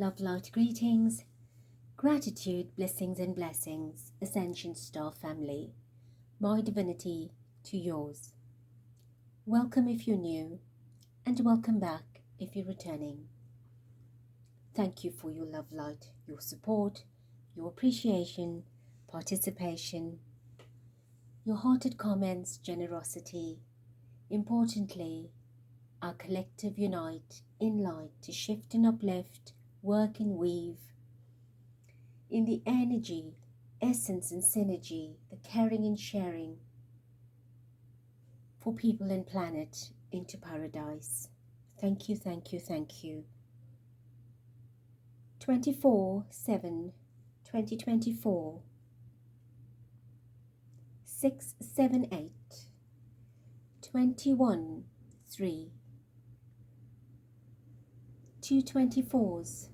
Love, light, greetings, gratitude, blessings and blessings, Ascension Star family, my divinity to yours. Welcome if you're new, and welcome back if you're returning. Thank you for your love, light, your support, your appreciation, participation, your hearted comments, generosity. Importantly, our collective unite in light to shift and uplift, work and weave in the energy, essence and synergy, the caring and sharing for people and planet into paradise. Thank you, thank you, thank you. 24/7/2024 678 21/3 2 24s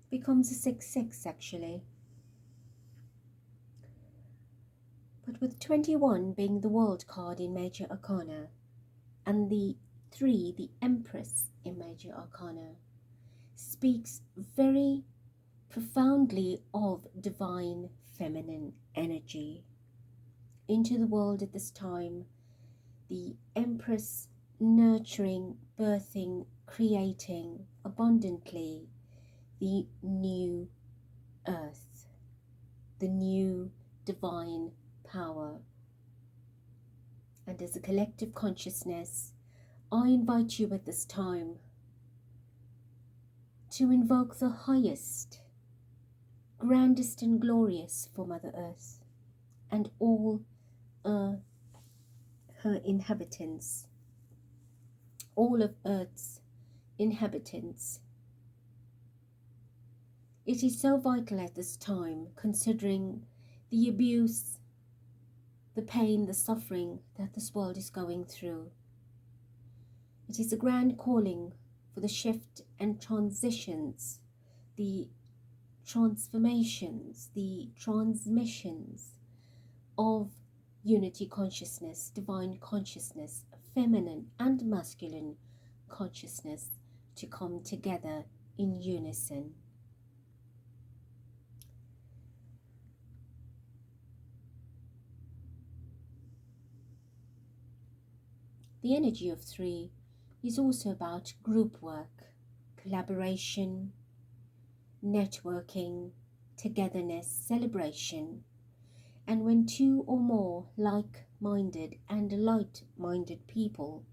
becomes a 6/6 actually, but with 21 being the world card in Major Arcana and the 3 the Empress in Major Arcana, speaks very profoundly of divine feminine energy into the world at this time. The Empress nurturing, birthing, creating abundantly the new earth, the new divine power. And as a collective consciousness, I invite you at this time to invoke the highest, grandest and glorious for Mother Earth and all her inhabitants, all of Earth's inhabitants. It is so vital at this time, considering the abuse, the pain, the suffering that this world is going through. It is a grand calling for the shift and transitions, the transformations, the transmissions of unity consciousness, divine consciousness, feminine and masculine consciousness to come together in unison. The energy of 3 is also about group work, collaboration, networking, togetherness, celebration. And when 2 or more like-minded and light-minded people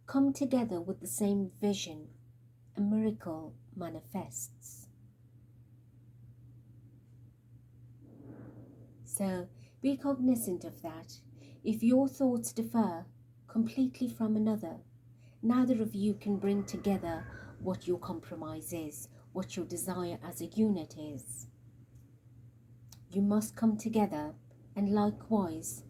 come together with the same vision, a miracle manifests. So be cognizant of that. If your thoughts differ completely from another, neither of you can bring together what your compromise is, what your desire as a unit is. You must come together, and likewise,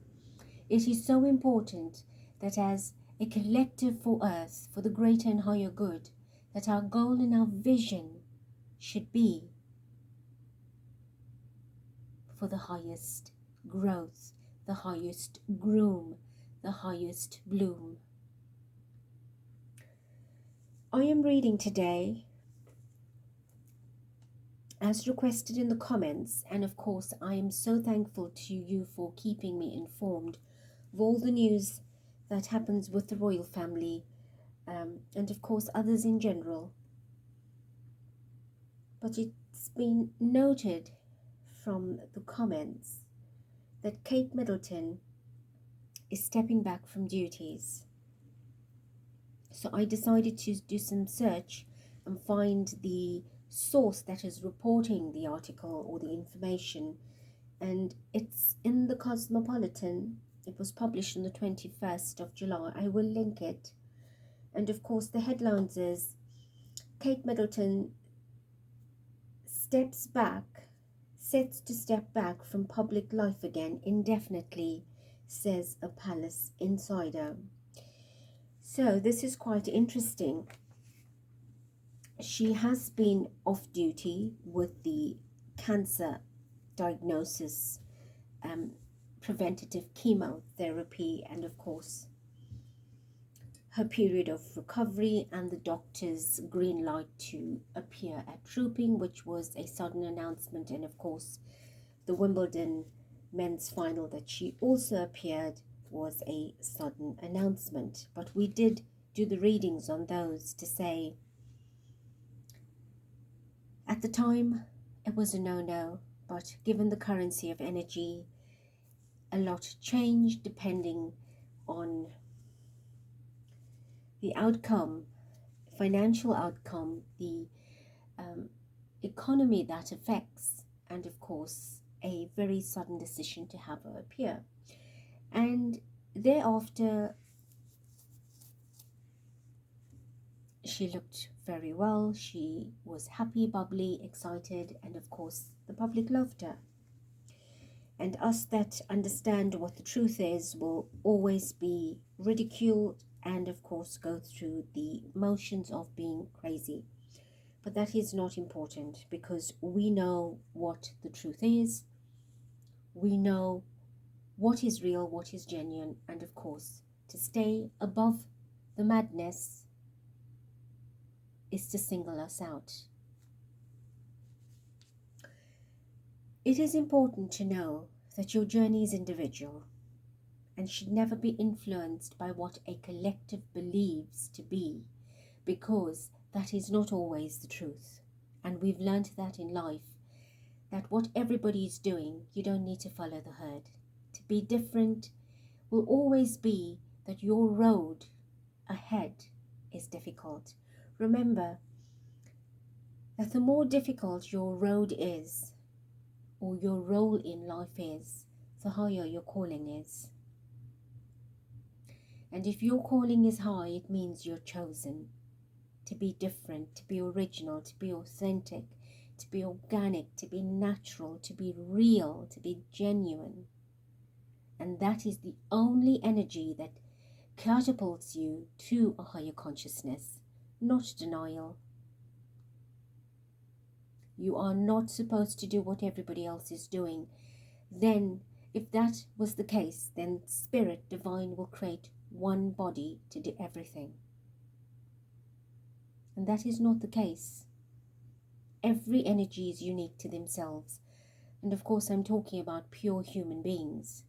it is so important that as a collective for Earth, for the greater and higher good, that our goal and our vision should be for the highest growth, the highest groom, the highest bloom. I am reading today as requested in the comments, and of course I am so thankful to you for keeping me informed of all the news that happens with the royal family, and of course others in general. But it's been noted from the comments that Kate Middleton is stepping back from duties. So I decided to do some search and find the source that is reporting the article or the information, and it's in the Cosmopolitan. It was published on the 21st of July. I will link it. And of course the headlines is Kate Middleton sets to step back from public life again indefinitely, says a palace insider. So this is quite interesting. She has been off duty with the cancer diagnosis, preventative chemotherapy, and of course her period of recovery and the doctor's green light to appear at Trooping, which was a sudden announcement, and of course the Wimbledon men's final that she also appeared was a sudden announcement. But we did do the readings on those to say at the time it was a no-no, but given the currency of energy, a lot changed depending on the outcome, financial outcome, the economy that affects, and of course a very sudden decision to have her appear. And thereafter she looked very well, she was happy, bubbly, excited, and of course the public loved her. And us that understand what the truth is will always be ridiculed and of course go through the motions of being crazy. But that is not important, because we know what the truth is, we know what is real, what is genuine, and of course to stay above the madness is to single us out. It is important to know that your journey is individual and should never be influenced by what a collective believes to be, because that is not always the truth. And we've learned that in life, that what everybody is doing, you don't need to follow the herd. To be different will always be that your road ahead is difficult. Remember that the more difficult your road is, or your role in life is, the higher your calling is. And if your calling is high, it means you're chosen to be different, to be original, to be authentic, to be organic, to be natural, to be real, to be genuine. And that is the only energy that catapults you to a higher consciousness, not denial. You are not supposed to do what everybody else is doing. Then, if that was the case, then Spirit Divine will create one body to do everything. And that is not the case. Every energy is unique to themselves. And of course, I'm talking about pure human beings.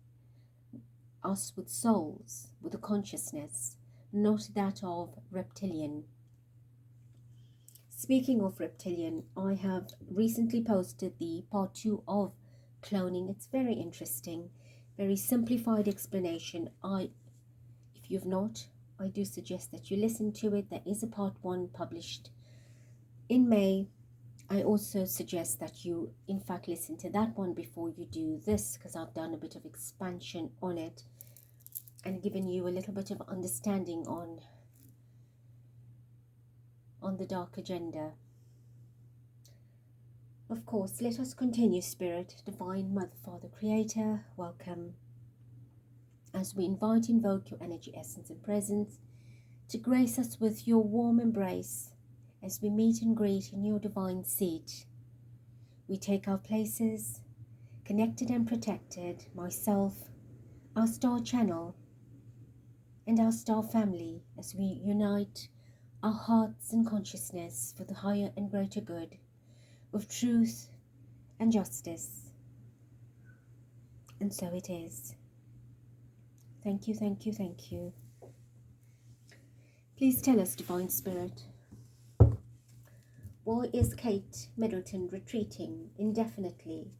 Us with souls, with a consciousness, not that of reptilian. Speaking of reptilian, I have recently posted the part 2 of cloning. It's very interesting, very simplified explanation. If you've not, I do suggest that you listen to it. There is a part 1 published in May. I also suggest that you in fact listen to that one before you do this, because I've done a bit of expansion on it and given you a little bit of understanding on the dark agenda. Of course, let us continue, Spirit, Divine Mother, Father, Creator, welcome, as we invoke your energy, essence and presence to grace us with your warm embrace as we meet and greet in your divine seat. We take our places, connected and protected, myself, our star channel, and our star family, as we unite our hearts and consciousness for the higher and greater good of truth and justice. And so it is. Thank you, thank you, thank you. Please tell us, Divine Spirit, why is Kate Middleton retreating indefinitely?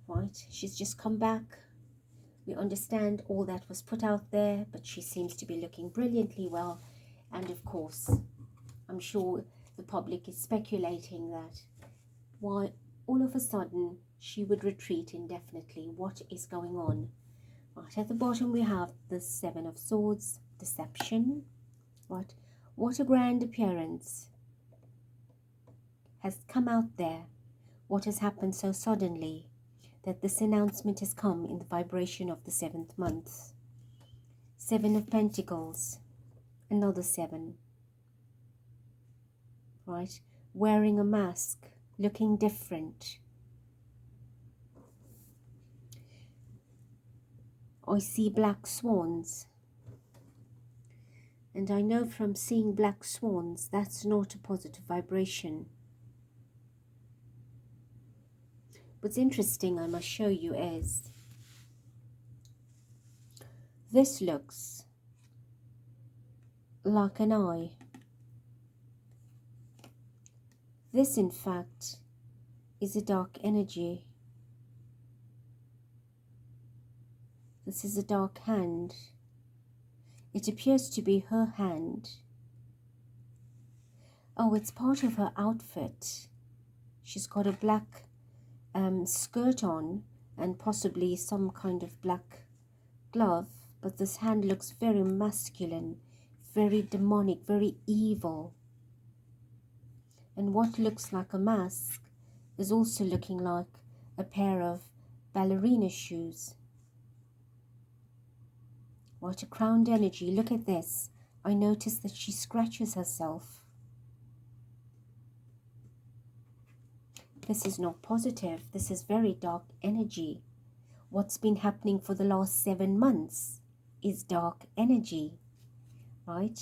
Right, she's just come back. We understand all that was put out there, but she seems to be looking brilliantly well. And of course, I'm sure the public is speculating that why all of a sudden she would retreat indefinitely. What is going on? Right at the bottom we have the 7 of Swords, deception. Right, what a grand appearance has come out there. What has happened so suddenly that this announcement has come in the vibration of the 7th month. 7 of Pentacles, another 7. Right, wearing a mask, looking different. I see black swans. And I know from seeing black swans, that's not a positive vibration. What's interesting, I must show you, is this looks like an eye. This, in fact, is a dark energy. This is a dark hand. It appears to be her hand. Oh, it's part of her outfit. She's got a black skirt on and possibly some kind of black glove, but this hand looks very masculine, very demonic, very evil. And what looks like a mask is also looking like a pair of ballerina shoes. What a crowned energy. Look at this. I noticed that she scratches herself. This is not positive. This is very dark energy. What's been happening for the last 7 months is dark energy, right?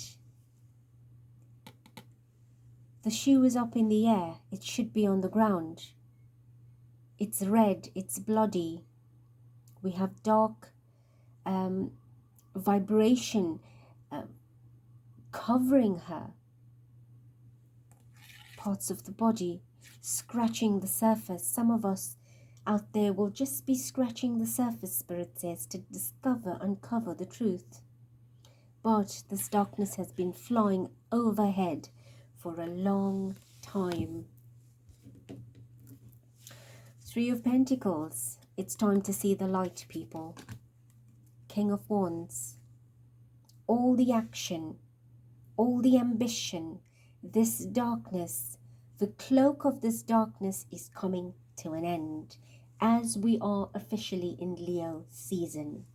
The shoe is up in the air. It should be on the ground. It's red. It's bloody. We have dark vibration covering her. Parts of the body scratching the surface. Some of us out there will just be scratching the surface, Spirit says, to uncover the truth. But this darkness has been flying overhead for a long time. Three of Pentacles. It's time to see the light, people. King of Wands. All the action, all the ambition, this darkness, the cloak of this darkness is coming to an end as we are officially in Leo season,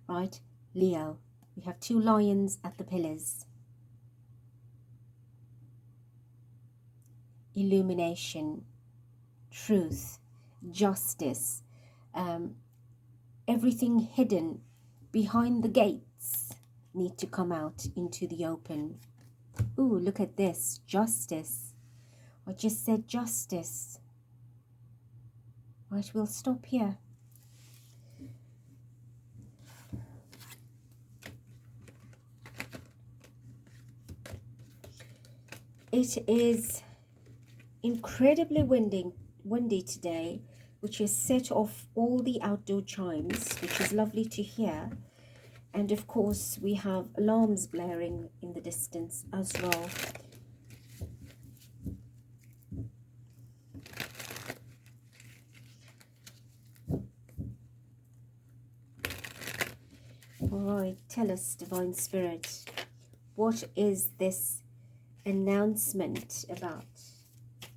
right? Leo, we have 2 lions at the pillars. Illumination, truth, justice, everything hidden behind the gates need to come out into the open. Ooh, look at this, justice. I just said justice. Right, we'll stop here. It is incredibly windy today, which has set off all the outdoor chimes, which is lovely to hear. And of course, we have alarms blaring in the distance as well. All right, tell us, Divine Spirit, what is this announcement about?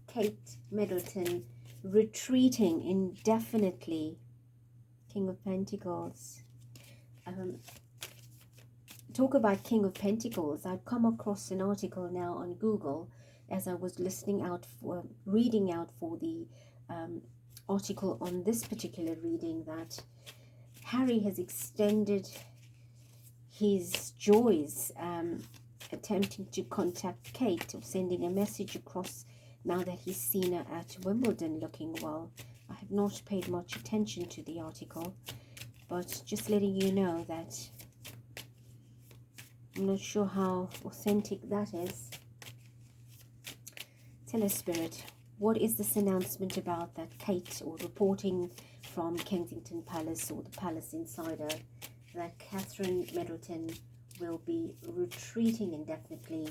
Kate Middleton retreating indefinitely. King of Pentacles. Talk about King of Pentacles. I've come across an article now on Google as I was reading out for the article on this particular reading, that Harry has extended his joys attempting to contact Kate, or sending a message across now that he's seen her at Wimbledon looking well. I have not paid much attention to the article, but just letting you know that I'm not sure how authentic that is. Tell us, Spirit, what is this announcement about that Kate, or reporting from Kensington Palace or the Palace Insider, that Catherine Middleton will be retreating indefinitely?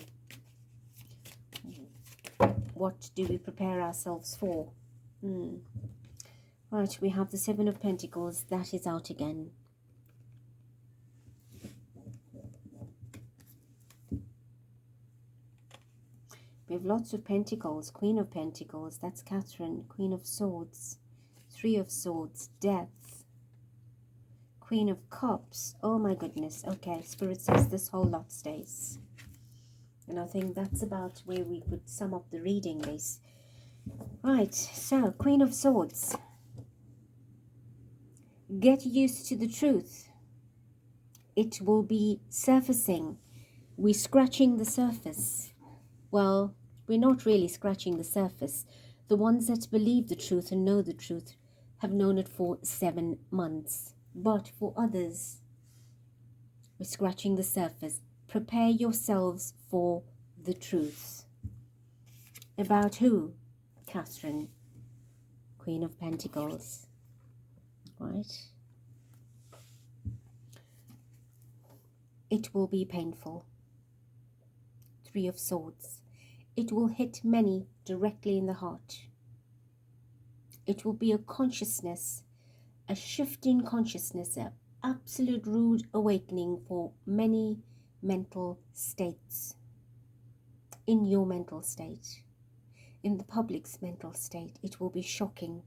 What do we prepare ourselves for? Right, we have the 7 of Pentacles. That is out again. We have lots of Pentacles. Queen of Pentacles, that's Catherine. Queen of Swords, 3 of Swords, Death. Queen of Cups. Oh my goodness. Okay, Spirit says this whole lot stays. And I think that's about where we could sum up the reading, Grace. Right, so Queen of Swords. Get used to the truth. It will be surfacing. We're scratching the surface. Well, we're not really scratching the surface. The ones that believe the truth and know the truth have known it for 7 months. But for others, we're scratching the surface. Prepare yourselves for the truth. About who? Catherine, Queen of Pentacles. Right? It will be painful. 3 of Swords. It will hit many directly in the heart. It will be a consciousness, a shift in consciousness, an absolute rude awakening for many mental states. In your mental state, in the public's mental state, it will be shocking.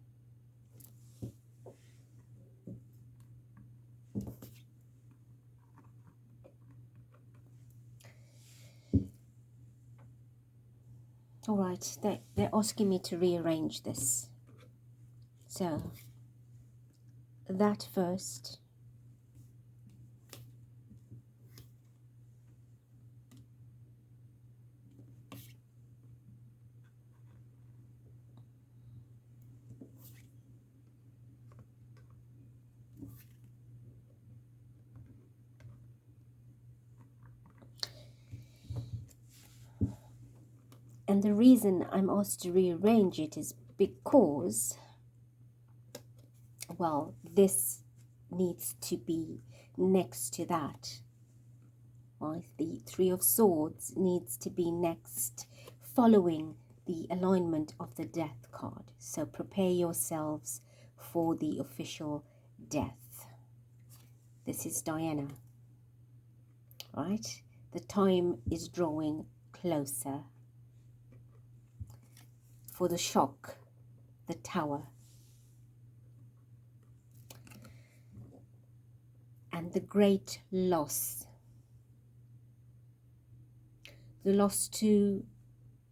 All right, they're asking me to rearrange this. So, that first. And the reason I'm asked to rearrange it is because, well, this needs to be next to that. Right? The 3 of Swords needs to be next, following the alignment of the Death card. So prepare yourselves for the official death. This is Diana. Right? The time is drawing closer. For the shock, the Tower. And the great loss. The loss to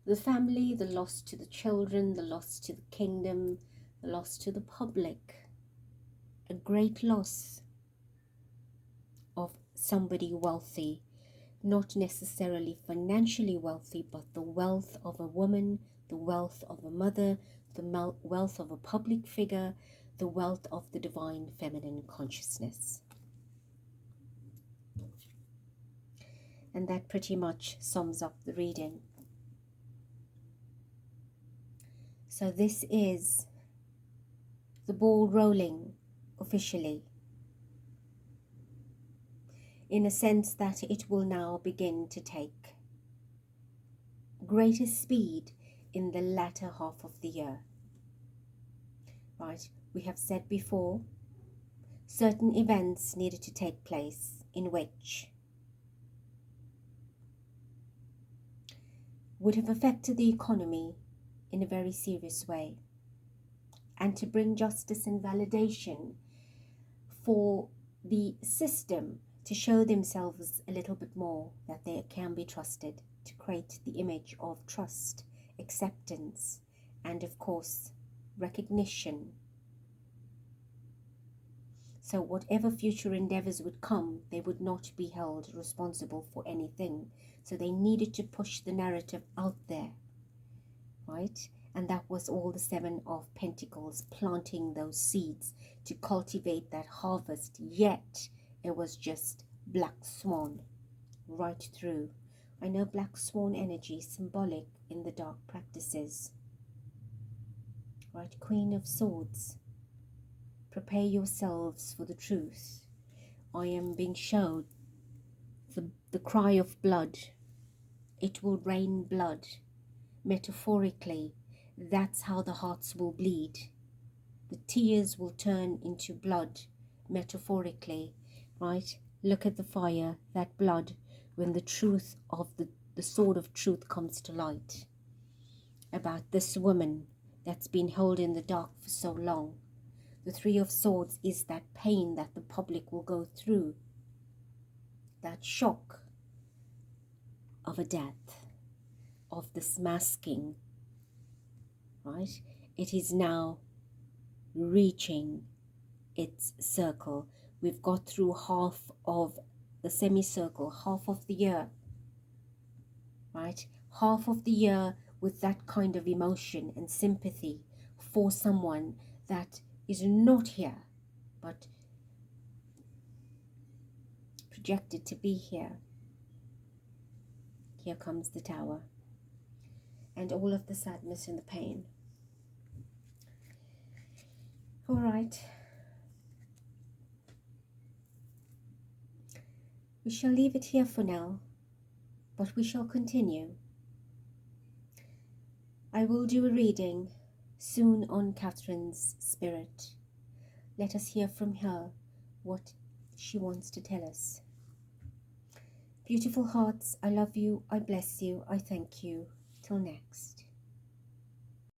the family, the loss to the children, the loss to the kingdom, the loss to the public. A great loss of somebody wealthy. Not necessarily financially wealthy, but the wealth of a woman, the wealth of a mother, the wealth of a public figure, the wealth of the divine feminine consciousness. And that pretty much sums up the reading. So this is the ball rolling officially, in a sense that it will now begin to take greater speed in the latter half of the year. Right, we have said before, certain events needed to take place in which would have affected the economy in a very serious way, and to bring justice and validation for the system to show themselves a little bit more that they can be trusted, to create the image of trust, acceptance, and of course recognition. So whatever future endeavors would come, they would not be held responsible for anything. So they needed to push the narrative out there, right? And that was all the 7 of Pentacles, planting those seeds to cultivate that harvest. Yet it was just black swan right through. I know black swan energy is symbolic in the dark practices. Right, Queen of Swords. Prepare yourselves for the truth. I am being shown the cry of blood. It will rain blood. Metaphorically, that's how the hearts will bleed. The tears will turn into blood, metaphorically, right? Look at the fire, that blood, when the truth of the sword of truth comes to light. About this woman that's been held in the dark for so long. The 3 of Swords is that pain that the public will go through. That shock of a death, of this masking, right? It is now reaching its circle. We've got through half of the semicircle, half of the year. right? Half of the year with that kind of emotion and sympathy for someone that is not here, but projected to be here. Here comes the Tower and all of the sadness and the pain. All right. We shall leave it here for now, but we shall continue. I will do a reading soon on Catherine's spirit. Let us hear from her what she wants to tell us. Beautiful hearts, I love you, I bless you, I thank you. Till next.